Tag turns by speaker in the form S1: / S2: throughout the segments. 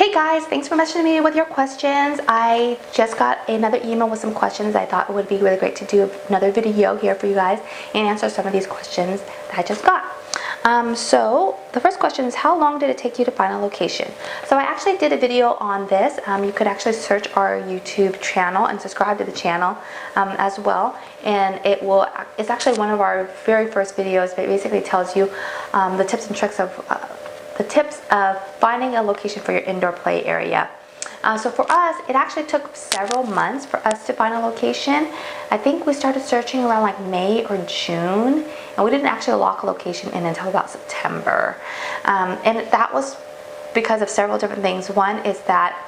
S1: Hey guys, thanks for messaging me with your questions. I just got another email with some questions. I thought it would be really great to do another video here for you guys and answer some of these questions that I just got. So the first question is, how long did it take you to find a location? So I actually did a video on this. You could actually search our YouTube channel and subscribe to the channel as well. And it's actually one of our very first videos. It basically tells you the tips and tricks of finding a location for your indoor play area. So for us, it actually took several months for us to find a location. I think we started searching around like May or June, and we didn't actually lock a location in until about September. And that was because of several different things. One is that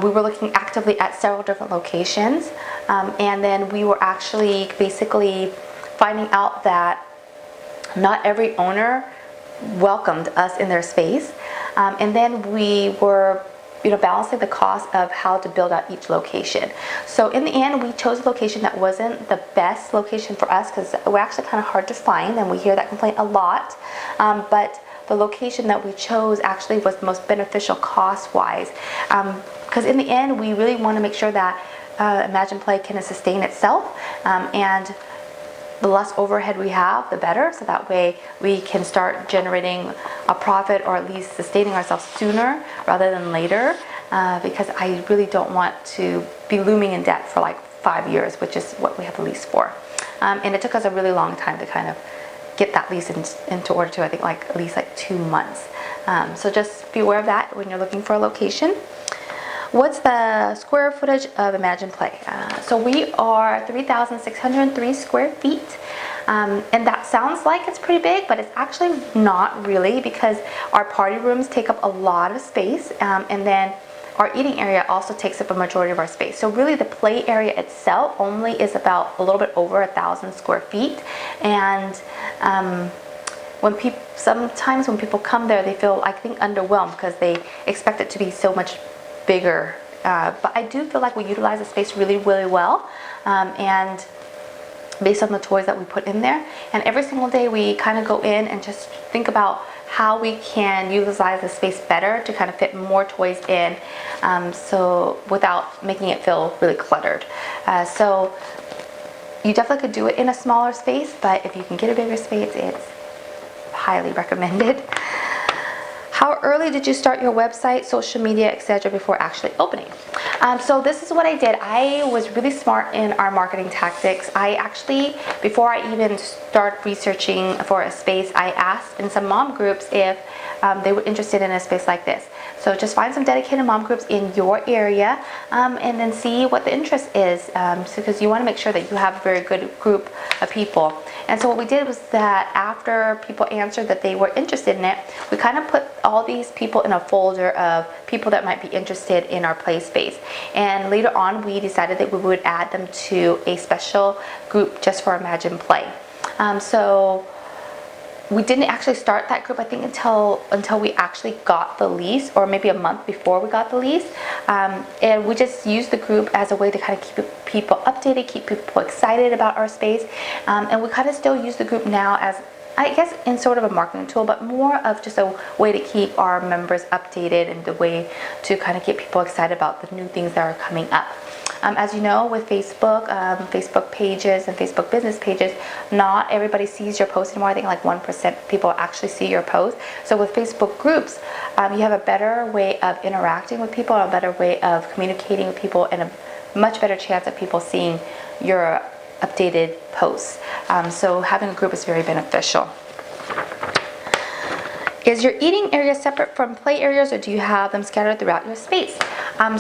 S1: we were looking actively at several different locations, and then we were actually basically finding out that not every owner welcomed us in their space, and then we were balancing the cost of how to build out each location. So in the end, we chose a location that wasn't the best location for us because we're actually kind of hard to find, and we hear that complaint a lot, but the location that we chose actually was the most beneficial cost-wise, because in the end, we really want to make sure that Imagine Play can sustain itself, and the less overhead we have, the better, so that way we can start generating a profit, or at least sustaining ourselves sooner rather than later, because I really don't want to be looming in debt for like 5 years, which is what we have the lease for. And it took us a really long time to kind of get that lease into order to, I think, like at least like 2 months. So just be aware of that when you're looking for a location. What's the square footage of Imagine Play? So we are 3,603 square feet, and that sounds like it's pretty big, but it's actually not really, because our party rooms take up a lot of space, and then our eating area also takes up a majority of our space. So really the play area itself only is about a little bit over 1,000 square feet, and sometimes when people come there, they feel, I think, underwhelmed because they expect it to be so much bigger, but I do feel like we utilize the space really, really well, and based on the toys that we put in there. And every single day we kind of go in and just think about how we can utilize the space better to kind of fit more toys in, so without making it feel really cluttered. So you definitely could do it in a smaller space, but if you can get a bigger space, it's highly recommended. How early did you start your website, social media, etc. before actually opening? So this is what I did. I was really smart in our marketing tactics. I actually, before I even start researching for a space, I asked in some mom groups if they were interested in a space like this. So just find some dedicated mom groups in your area, and then see what the interest is, because you want to make sure that you have a very good group of people. And so what we did was that after people answered that they were interested in it, we kind of put all these people in a folder of people that might be interested in our play space. And later on, we decided that we would add them to a special group just for Imagine Play. So we didn't actually start that group, I think, until we actually got the lease, or maybe a month before we got the lease. And we just used the group as a way to kind of keep people updated, keep people excited about our space. And we kind of still use the group now as, I guess, in sort of a marketing tool, but more of just a way to keep our members updated and the way to kind of get people excited about the new things that are coming up. As you know, with Facebook, Facebook pages and Facebook business pages, not everybody sees your post anymore. I think like 1% people actually see your post. So with Facebook groups, you have a better way of interacting with people, a better way of communicating with people, and a much better chance of people seeing your updated posts. So having a group is very beneficial. Is your eating area separate from play areas, or do you have them scattered throughout your space?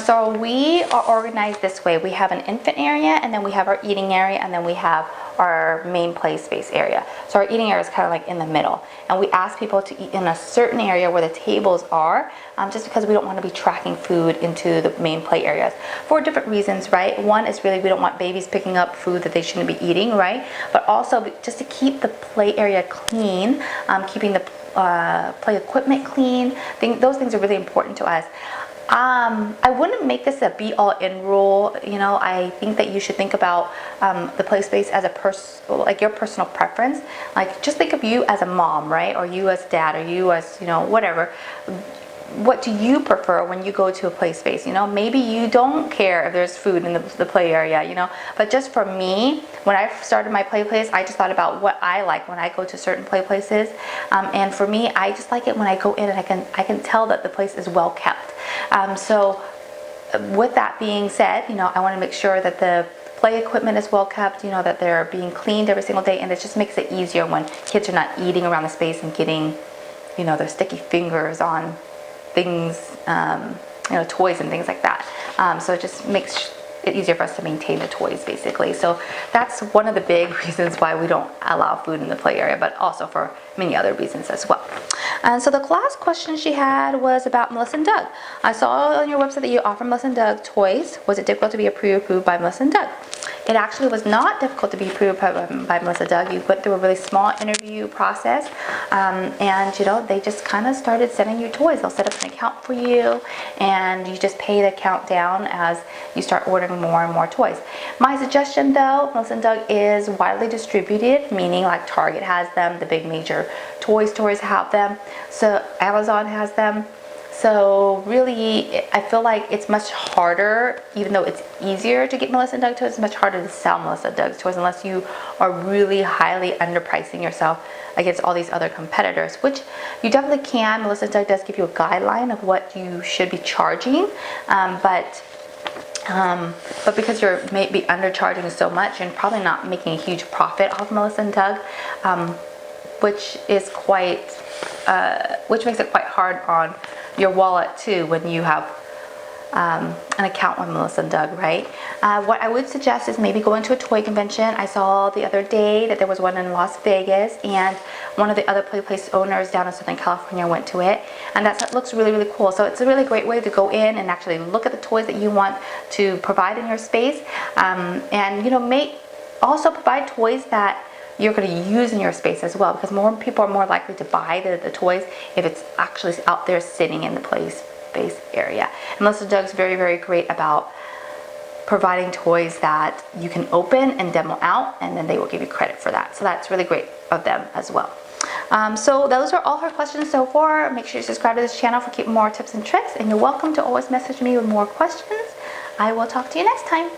S1: So we are organized this way. We have an infant area, and then we have our eating area, and then we have our main play space area. So our eating area is kind of like in the middle. And we ask people to eat in a certain area where the tables are, just because we don't want to be tracking food into the main play areas for different reasons, right? One is really we don't want babies picking up food that they shouldn't be eating, right? But also just to keep the play area clean, keeping the play equipment clean. Those things are really important to us. I wouldn't make this a be-all-end rule. I think that you should think about the play space as like your personal preference. Like, just think of you as a mom, right? Or you as dad, or you as, whatever. what do you prefer when you go to a play space? You know, maybe you don't care if there's food in the play area, you know, but just for me, when I started my play place, I just thought about what I like when I go to certain play places. And for me, I just like it when I go in and I can tell that the place is well kept. So with that being said, you know, I want to make sure that the play equipment is well kept, you know, that they're being cleaned every single day, and it just makes it easier when kids are not eating around the space and getting, you know, their sticky fingers on things, you know, toys and things like that. So it just makes it easier for us to maintain the toys, basically. So that's one of the big reasons why we don't allow food in the play area, but also for many other reasons as well. And so the last question she had was about Melissa & Doug. I saw on your website that you offer Melissa & Doug toys. Was it difficult to be approved by Melissa & Doug? It actually was not difficult to be approved by Melissa & Doug. You went through a really small interview process, and you know, they just kind of started sending you toys. They'll set up an account for you, and you just pay the account down as you start ordering more and more toys. My suggestion though, Melissa & Doug is widely distributed, meaning like Target has them, the big major toy stores have them, so Amazon has them. So really, I feel like it's much harder, even though it's easier to get Melissa & Doug toys, it's much harder to sell Melissa & Doug toys unless you are really highly underpricing yourself against all these other competitors, which you definitely can. Melissa & Doug does give you a guideline of what you should be charging, but because you're maybe undercharging so much, you're probably not making a huge profit off Melissa & Doug, which is which makes it quite hard on your wallet too when you have an account with Melissa & Doug, right? What I would suggest is maybe going to a toy convention. I saw the other day that there was one in Las Vegas, and one of the other play place owners down in Southern California went to it, and that looks really, really cool. So it's a really great way to go in and actually look at the toys that you want to provide in your space, and you know, also provide toys that you're going to use in your space as well, because more people are more likely to buy the toys if it's actually out there sitting in the play space area. And Melissa & Doug's very, very great about providing toys that you can open and demo out, and then they will give you credit for that. So that's really great of them as well. So those are all her questions so far. Make sure you subscribe to this channel for keeping more tips and tricks, and you're welcome to always message me with more questions. I will talk to you next time.